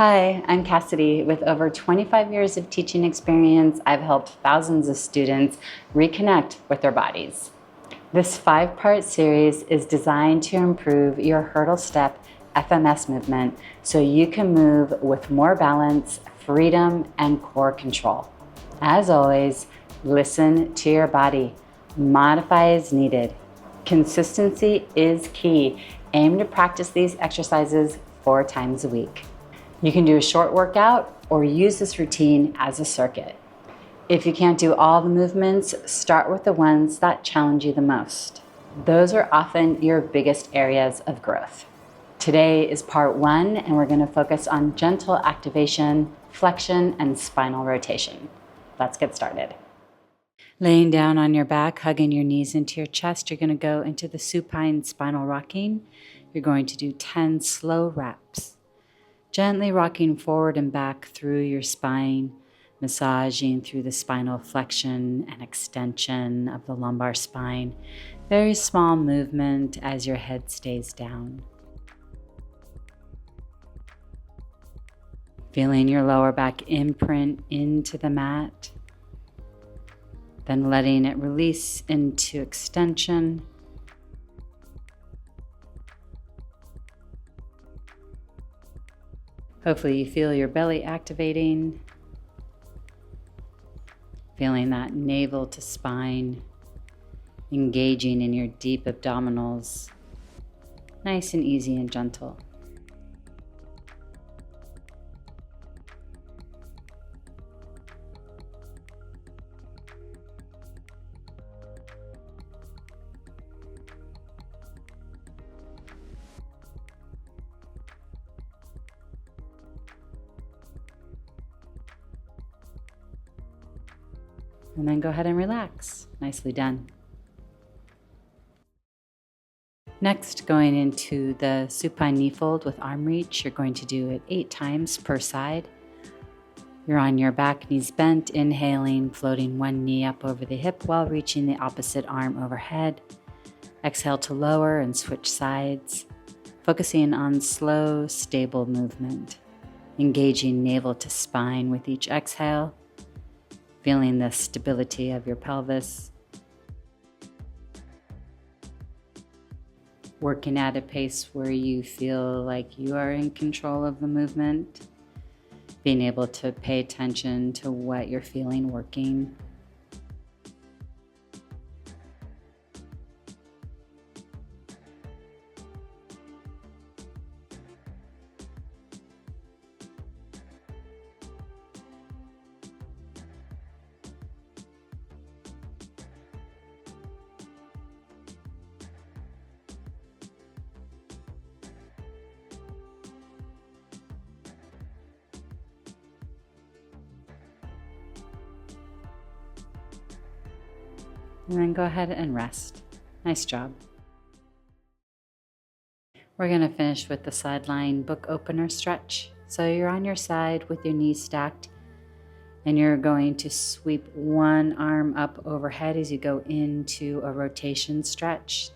Hi, I'm Cassidy. With over 25 years of teaching experience, I've helped thousands of students reconnect with their bodies. This 5-part series is designed to improve your hurdle step FMS movement so you can move with more balance, freedom, and core control. As always, listen to your body. Modify as needed. Consistency is key. Aim to practice these exercises 4 times a week. You can do a short workout or use this routine as a circuit. If you can't do all the movements, start with the ones that challenge you the most. Those are often your biggest areas of growth. Today is part 1, and we're going to focus on gentle activation, flexion, and spinal rotation. Let's get started. Laying down on your back, hugging your knees into your chest, you're going to go into the supine spinal rocking. You're going to do 10 slow reps. Gently rocking forward and back through your spine, massaging through the spinal flexion and extension of the lumbar spine. Very small movement as your head stays down. Feeling your lower back imprint into the mat, then letting it release into extension. Hopefully you feel your belly activating, feeling that navel to spine, engaging in your deep abdominals, nice and easy and gentle. And then go ahead and relax. Nicely done. Next, going into the supine knee fold with arm reach, you're going to do it 8 times per side. You're on your back, knees bent, inhaling, floating one knee up over the hip while reaching the opposite arm overhead. Exhale to lower and switch sides, focusing on slow, stable movement. Engaging navel to spine with each exhale. Feeling the stability of your pelvis. Working at a pace where you feel like you are in control of the movement. Being able to pay attention to what you're feeling working. And then go ahead and rest. Nice job. We're going to finish with the sideline book opener stretch. So you're on your side with your knees stacked, and you're going to sweep one arm up overhead as you go into a rotation stretch,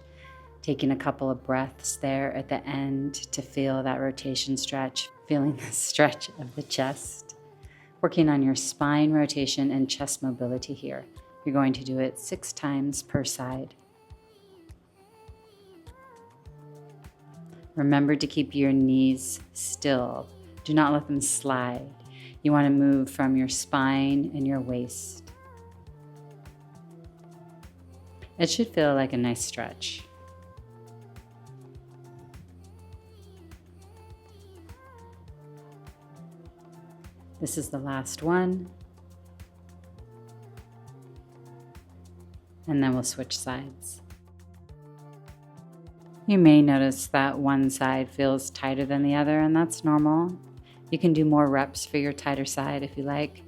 taking a couple of breaths there at the end to feel that rotation stretch, feeling the stretch of the chest. Working on your spine rotation and chest mobility here. You're going to do it 6 times per side. Remember to keep your knees still. Do not let them slide. You want to move from your spine and your waist. It should feel like a nice stretch. This is the last one. And then we'll switch sides. You may notice that one side feels tighter than the other, and that's normal. You can do more reps for your tighter side if you like.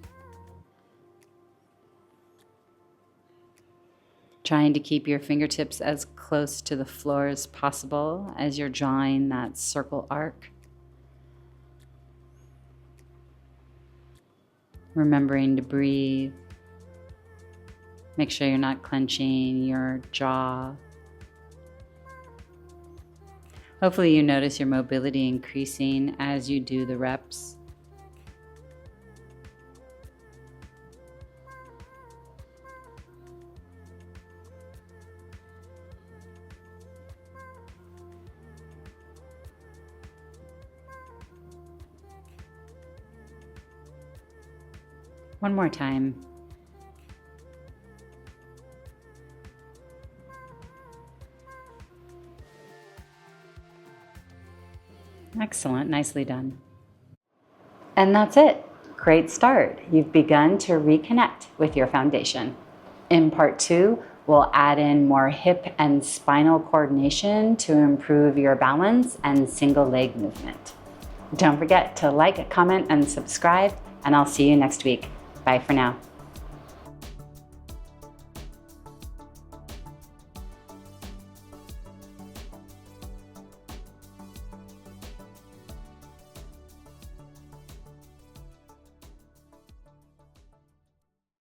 Trying to keep your fingertips as close to the floor as possible as you're drawing that circle arc. Remembering to breathe. Make sure you're not clenching your jaw. Hopefully you notice your mobility increasing as you do the reps. One more time. Excellent, nicely done. And that's it. Great start. You've begun to reconnect with your foundation. In part 2, we'll add in more hip and spinal coordination to improve your balance and single leg movement. Don't forget to like, comment, and subscribe, and I'll see you next week. Bye for now.